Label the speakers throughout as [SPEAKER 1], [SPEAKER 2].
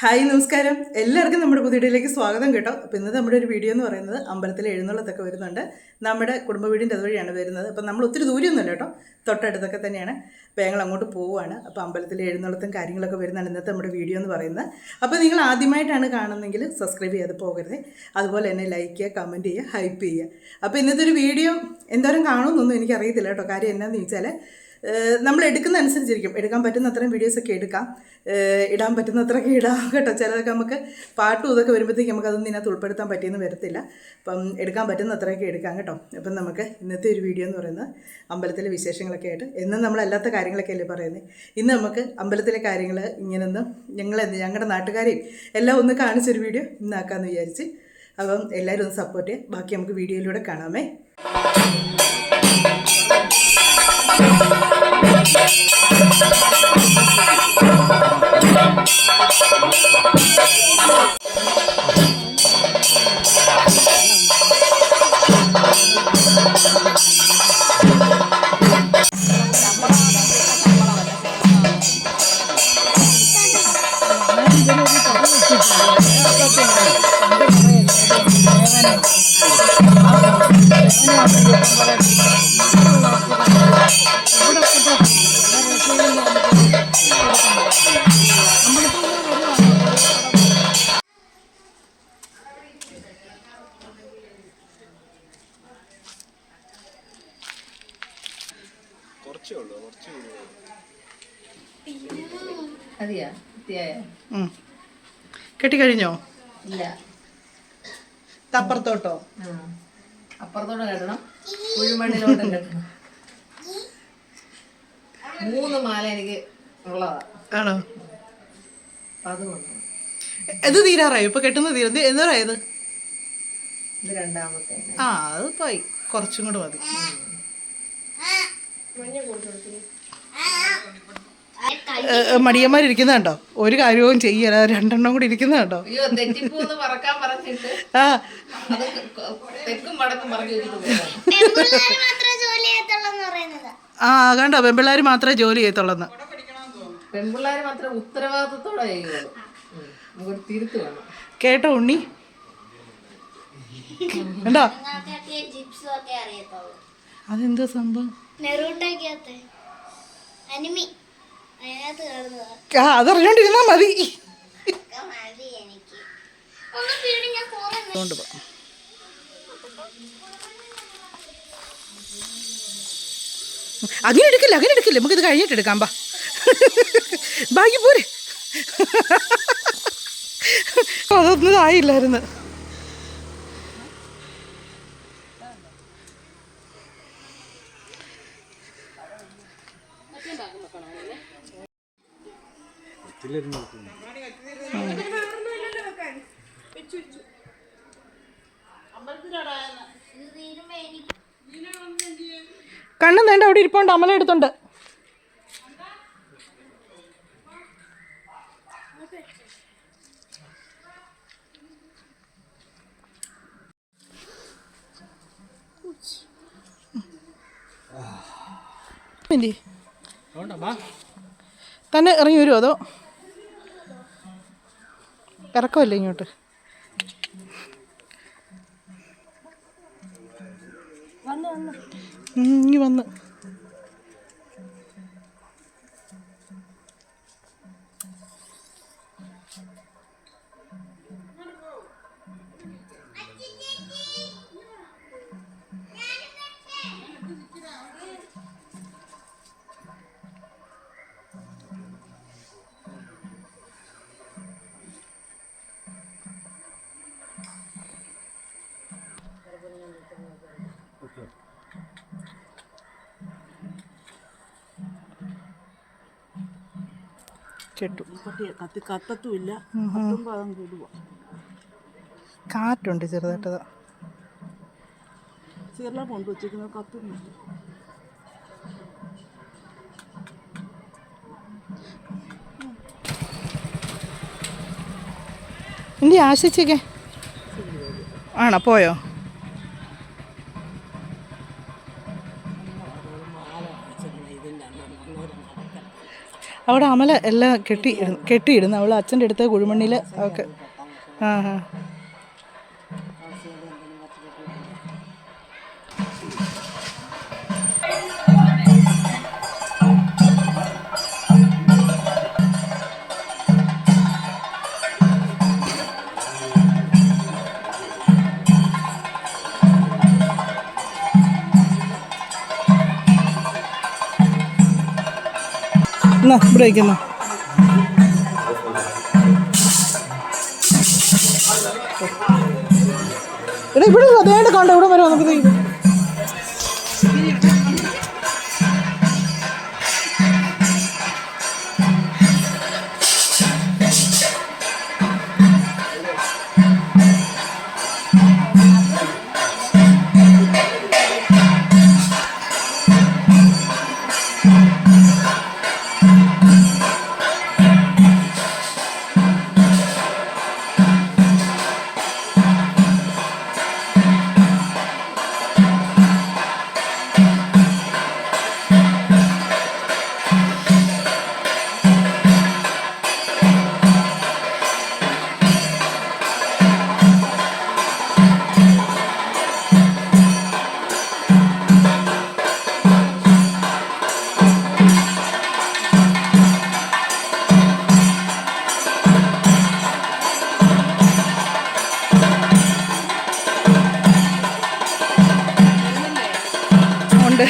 [SPEAKER 1] Hi നമസ്കാരം, എല്ലാവർക്കും നമ്മുടെ പുതിയ വീഡിയോയിലേക്ക് സ്വാഗതം കേട്ടോ. അപ്പോൾ ഇന്നത്തെ നമ്മുടെ ഒരു വീഡിയോ എന്ന് പറയുന്നത് അമ്പലത്തിലെ എഴുന്നള്ളത്തൊക്കെ വരുന്നുണ്ട്. നമ്മുടെ കുടുംബ വീടിൻ്റെ അതുവഴിയാണ് വരുന്നത്. അപ്പം നമ്മൾ ഒത്തിരി ദൂരമൊന്നുമില്ല കേട്ടോ, തൊട്ടടുത്തൊക്കെ തന്നെയാണ്. അപ്പോൾ ഞങ്ങൾ അങ്ങോട്ട് പോവുകയാണ്. അപ്പോൾ അമ്പലത്തിലെ എഴുന്നള്ളത്തും കാര്യങ്ങളൊക്കെ വരുന്നതാണ് ഇന്നത്തെ നമ്മുടെ വീഡിയോ എന്ന് പറയുന്നത്. അപ്പോൾ നിങ്ങൾ ആദ്യമായിട്ടാണ് കാണുന്നതെങ്കിൽ സബ്സ്ക്രൈബ് ചെയ്ത് പോകരുത്. അതുപോലെ തന്നെ ലൈക്ക് ചെയ്യുക, കമൻറ്റ് ചെയ്യുക, ഹൈപ്പ് ചെയ്യുക. അപ്പോൾ ഇന്നത്തെ ഒരു വീഡിയോ എന്തോരം കാണുമെന്നൊന്നും എനിക്കറിയത്തില്ല കേട്ടോ. കാര്യം എന്നാന്ന് ചോദിച്ചാൽ നമ്മൾ എടുക്കുന്ന അനുസരിച്ചിരിക്കും. എടുക്കാൻ പറ്റുന്ന അത്രയും വീഡിയോസൊക്കെ എടുക്കാം, ഇടാൻ പറ്റുന്ന അത്രയൊക്കെ ഇടാം കേട്ടോ. ചിലതൊക്കെ നമുക്ക് പാട്ടും ഇതൊക്കെ വരുമ്പോഴത്തേക്ക് നമുക്കതൊന്നും ഇതിനകത്ത് ഉൾപ്പെടുത്താൻ പറ്റിയെന്ന് വരത്തില്ല. അപ്പം എടുക്കാൻ പറ്റുന്ന അത്രയൊക്കെ എടുക്കാം കേട്ടോ. അപ്പം നമുക്ക് ഇന്നത്തെ ഒരു വീഡിയോ എന്ന് പറയുന്നത് അമ്പലത്തിലെ വിശേഷങ്ങളൊക്കെ ആയിട്ട്, എന്നും നമ്മളല്ലാത്ത കാര്യങ്ങളൊക്കെ അല്ലേ പറയുന്നത്. ഇന്ന് നമുക്ക് അമ്പലത്തിലെ കാര്യങ്ങൾ ഇങ്ങനൊന്നും ഞങ്ങളുടെ നാട്ടുകാരെയും എല്ലാം ഒന്ന് കാണിച്ചൊരു വീഡിയോ ഇന്നാക്കാമെന്ന് വിചാരിച്ച്. അപ്പം എല്ലാവരും ഒന്ന് സപ്പോർട്ട് ചെയ്യുക. ബാക്കി നമുക്ക് വീഡിയോയിലൂടെ കാണാമേ. കെട്ടിക്കഴിഞ്ഞോ?
[SPEAKER 2] ഇല്ല,
[SPEAKER 1] അപ്പുറത്തോട്ടോ?
[SPEAKER 2] അപ്പുറത്തോട്ട് കെട്ടണം, കുഴിമണ്ണിലോട്ടും കെട്ടണം. 3 മാല എനിക്ക് ഉള്ളതാ.
[SPEAKER 1] ആണോ?
[SPEAKER 2] അത് കൊണ്ടു.
[SPEAKER 1] ഇത് തീരാറായോ? ഇപ്പൊ കെട്ടുന്ന എന്തായത്?
[SPEAKER 2] ഇത് രണ്ടാമത്തെ.
[SPEAKER 1] അത് പോയി, കുറച്ചും കൂടെ മതി. മടിയന്മാരിരിക്കുന്നുണ്ടോ? ഒരു കാര്യവും ചെയ്യല, 2 കൂടി ഇരിക്കുന്നുണ്ടോ? കണ്ടോ, പെൺപിള്ളേർ മാത്രമേ ജോലി ചെയ്യത്തുള്ളൂ.
[SPEAKER 2] പെൺപിള്ളേര് മാത്രമേ ഉത്തരവാദിത്തത്തോടെ
[SPEAKER 1] കേട്ടോ ഉണ്ണി? കണ്ടോ അതെന്താ സംഭവം? അതറിഞ്ഞോണ്ടിരുന്നാ മതി. അങ്ങനെ എടുക്കില്ല, നമുക്കിത് കഴിഞ്ഞിട്ട് എടുക്കാം. ബാക്കി പോരെ. അതൊന്നും ആയില്ലായിരുന്നു. കണ്ണും വേണ്ട, അവിടെ ഇരിപ്പുണ്ട്, അമല എടുത്തുണ്ട്. തന്നെ ഇറങ്ങി വരുമോ അതോ ഇറക്കമല്ലേ ഇങ്ങോട്ട്? ഇങ്ങി വന്ന് കേട്ടു.
[SPEAKER 3] കത്തത്തുമില്ല,
[SPEAKER 1] കാറ്റുണ്ട് ചെറുതായിട്ടത്.
[SPEAKER 3] ചെറുതാ കൊണ്ടുവച്ചിരിക്കുന്നത് കത്തുന്നില്ല.
[SPEAKER 1] എന്തി ആശിച്ചേക്കെ ആണോ? പോയോ? അവിടെ അമല എല്ലാം കെട്ടിയിടുന്നു അവൾ അച്ഛൻ്റെ അടുത്ത് കുഴിമണ്ണിൽ ഒക്കെ. ആ ഹാ എന്നാ ഇവിടെ വയ്ക്കുന്നു. എടാ ഇവിടെ അതേണ്ട് കണ്ട ഇവിടെ വരെ നമുക്ക് ഉണ്ട്.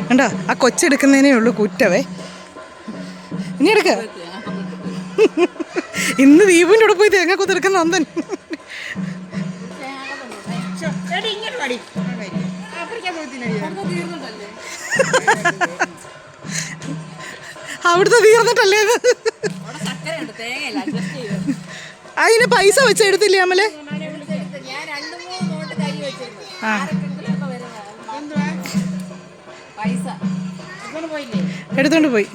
[SPEAKER 1] കണ്ടോ ആ കൊച്ചെടുക്കുന്നതിനേ ഉള്ളൂ കുറ്റവേ. ഇനി എടുക്ക. ഇന്ന് ദീപിൻ്റെ കൂടെ പോയി തേങ്ങ കൊത്തെടുക്കുന്ന നന്ദൻ. അവിടുത്തെ തീർന്നിട്ടല്ലേ അതിന് പൈസ വെച്ചെടുത്തില്ലേ അമ്മലെ? ആ എടുത്തോണ്ട് പോയി.